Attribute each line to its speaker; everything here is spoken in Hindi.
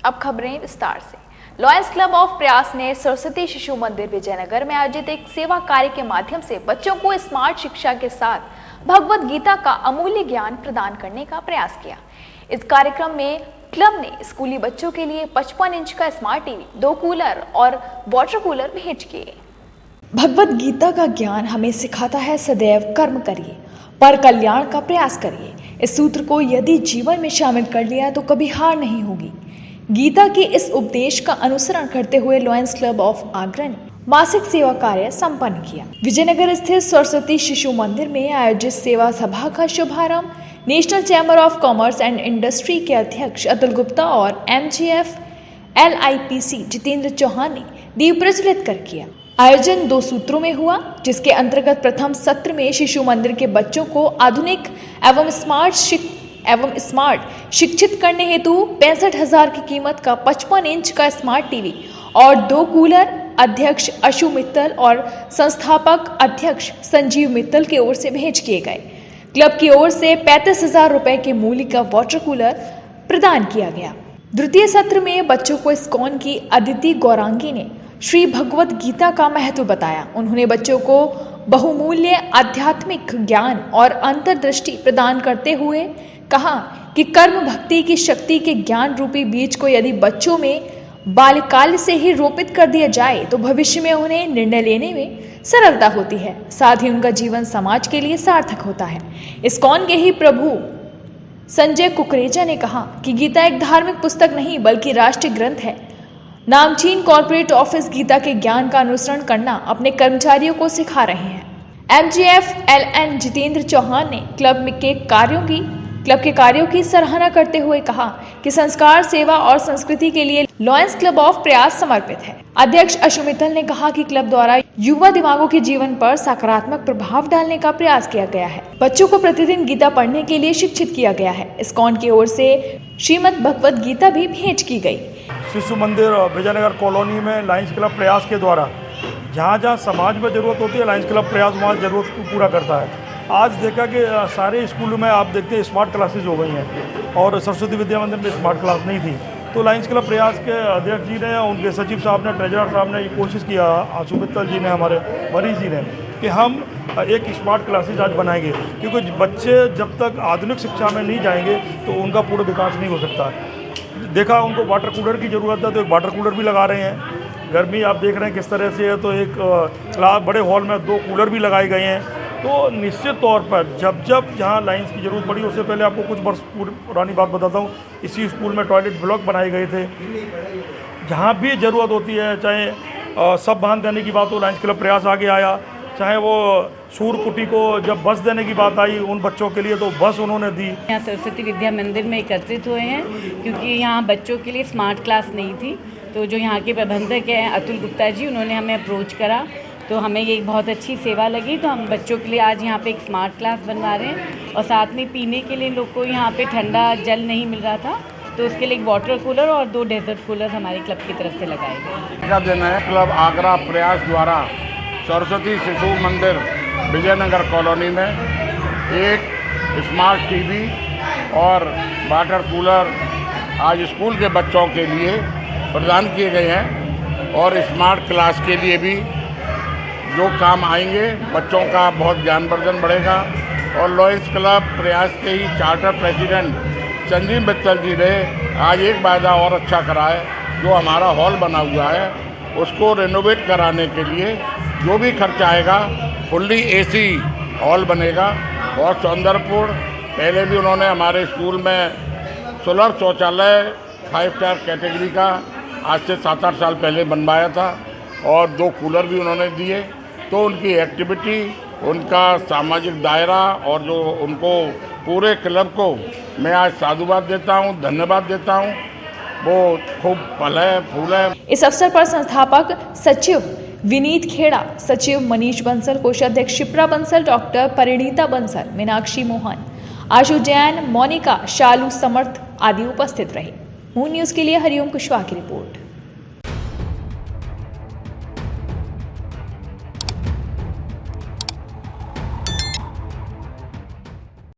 Speaker 1: अब खबरें विस्तार से। लॉयंस क्लब ऑफ प्रयास ने सरस्वती शिशु मंदिर विजयनगर में आयोजित एक सेवा कार्य के माध्यम से बच्चों को स्मार्ट शिक्षा के साथ भगवत गीता का अमूल्य ज्ञान प्रदान करने का प्रयास किया। इस कार्यक्रम में क्लब ने स्कूली बच्चों के लिए 55 इंच का स्मार्ट टीवी, 2 कूलर और वाटर कूलर भेंट किए। भगवत गीता का ज्ञान हमें सिखाता है सदैव कर्म करिए, पर कल्याण का प्रयास करिए। इस सूत्र को यदि जीवन में शामिल कर लिया तो कभी हार नहीं होगी। गीता के इस उपदेश का अनुसरण करते हुए लॉयंस क्लब ऑफ आगरा ने मासिक सेवा कार्य संपन्न किया। विजयनगर स्थित सरस्वती शिशु मंदिर में आयोजित सेवा सभा का शुभारंभ national chamber of commerce and industry के अध्यक्ष अतुल गुप्ता और MGF LIPC जितेंद्र चौहान ने दीप प्रज्वलित कर किया। आयोजन 2 सूत्रों में हुआ, जिसके अंतर्गत प्रथम सत्र में शिशु मंदिर के बच्चों को आधुनिक एवं स्मार्ट शिक्षित करने हेतु 65,000 की कीमत का 55 इंच का स्मार्ट टीवी और 2 कूलर अध्यक्ष अशु मित्तल और संस्थापक अध्यक्ष संजीव मित्तल की ओर से भेंट किए गए। क्लब की ओर से 35,000 रुपए के मूल्य का वाटर कूलर प्रदान किया गया। द्वितीय सत्र में बच्चों को इस्कॉन की अदिति गौरांगी ने श्री भगवत गीता का महत्व बताया। उन्होंने बच्चों को बहुमूल्य आध्यात्मिक ज्ञान और अंतर्दृष्टि प्रदान करते हुए कहा कि कर्म भक्ति की शक्ति के ज्ञान रूपी बीज को यदि बच्चों में बाल्यकाल से ही रोपित कर दिया जाए तो भविष्य में उन्हें निर्णय लेने में सरलता होती है, साथ ही उनका जीवन समाज के लिए सार्थक होता है। इस्कॉन के ही प्रभु संजय कुकरेजा ने कहा कि गीता एक धार्मिक पुस्तक नहीं बल्कि राष्ट्रीय ग्रंथ है। नामचीन कॉर्पोरेट ऑफिस गीता के ज्ञान का अनुसरण करना अपने कर्मचारियों को सिखा रहे हैं। MGF LN जितेंद्र चौहान ने क्लब के कार्यों की सराहना करते हुए कहा कि संस्कार, सेवा और संस्कृति के लिए लॉयंस क्लब ऑफ प्रयास समर्पित है। अध्यक्ष अशु मित्तल ने कहा कि क्लब द्वारा युवा दिमागों के जीवन पर सकारात्मक प्रभाव डालने का प्रयास किया गया है। बच्चों को प्रतिदिन गीता पढ़ने के लिए शिक्षित किया गया है। इस्कॉन की ओर से श्रीमद् भगवत गीता भी भेंट की गई।
Speaker 2: शिशु मंदिर विजयनगर कॉलोनी में लायंस क्लब प्रयास के द्वारा जहाँ समाज में ज़रूरत होती है, लायंस क्लब प्रयास वहाँ ज़रूरत को पूरा करता है। आज देखा कि सारे स्कूलों में आप देखते हैं स्मार्ट क्लासेस हो गई हैं और सरस्वती विद्या मंदिर में स्मार्ट क्लास नहीं थी। तो लायंस क्लब प्रयास के अध्यक्ष जी ने, उनके सचिव साहब ने, ट्रेजरर साहब ने ये कोशिश किया, आशु मित्तल जी ने, हमारे मरीज जी ने, कि हम एक स्मार्ट क्लासेज आज बनाएंगे, क्योंकि बच्चे जब तक आधुनिक शिक्षा में नहीं जाएंगे तो उनका पूरा विकास नहीं हो सकता। देखा उनको वाटर कूलर की ज़रूरत है तो एक वाटर कूलर भी लगा रहे हैं। गर्मी आप देख रहे हैं किस तरह से है, तो एक बड़े हॉल में 2 कूलर भी लगाए गए हैं। तो निश्चित तौर पर जब जहाँ लाइंस की ज़रूरत पड़ी, उससे पहले आपको कुछ वर्ष पुरानी बात बताता हूँ। इसी स्कूल में टॉयलेट ब्लॉक बनाए गए थे। जहाँ भी ज़रूरत होती है, चाहे सब बांध देने की बात हो, लायंस क्लब प्रयास आगे आया। चाहे वो सूर कुटी को जब बस देने की बात आई उन बच्चों के लिए, तो बस उन्होंने दी।
Speaker 3: यहाँ सरस्वती विद्या मंदिर में एकत्रित हुए हैं क्योंकि यहाँ बच्चों के लिए स्मार्ट क्लास नहीं थी। तो जो यहाँ के प्रबंधक हैं अतुल गुप्ता जी, उन्होंने हमें अप्रोच करा, तो हमें ये बहुत अच्छी सेवा लगी। तो हम बच्चों के लिए आज यहाँ पे एक स्मार्ट क्लास बनवा रहे हैं और साथ में पीने के लिए लोग को यहाँ पे ठंडा जल नहीं मिल रहा था, तो उसके लिए एक वाटर कूलर और 2 डेजर्ट कूलर हमारे क्लब की तरफ से लगाए गए।
Speaker 4: दिन है क्लब आगरा प्रयास द्वारा सरस्वती शिशु मंदिर विजयनगर कॉलोनी में एक स्मार्ट टीवी और वाटर कूलर आज स्कूल के बच्चों के लिए प्रदान किए गए हैं और स्मार्ट क्लास के लिए भी जो काम आएंगे, बच्चों का बहुत ज्ञानवर्धन बढ़ेगा। और लॉयंस क्लब प्रयास के ही चार्टर प्रेसिडेंट संजीव मित्तल जी ने आज एक वायदा और अच्छा करा है। जो हमारा हॉल बना हुआ है उसको रेनोवेट कराने के लिए जो भी खर्चा आएगा, फुल्ली AC हॉल बनेगा और सौंदर्यपूर्ण। पहले भी उन्होंने हमारे स्कूल में सोलर शौचालय 5 स्टार कैटेगरी का आज से 7-8 साल पहले बनवाया था और 2 कूलर भी उन्होंने दिए। तो उनकी एक्टिविटी, उनका सामाजिक दायरा और जो उनको पूरे क्लब को मैं आज साधुवाद देता हूँ, धन्यवाद देता हूँ। वो खूब फल है, फूल है।
Speaker 1: इस अवसर पर संस्थापक सचिव विनीत खेड़ा, सचिव मनीष बंसल, कोषाध्यक्ष शिप्रा बंसल, डॉक्टर परिणीता बंसल, मीनाक्षी मोहन, आशु जैन, मोनिका, शालू समर्थ आदि उपस्थित रहे। मून न्यूज के लिए हरिओम कुशवाहा की रिपोर्ट।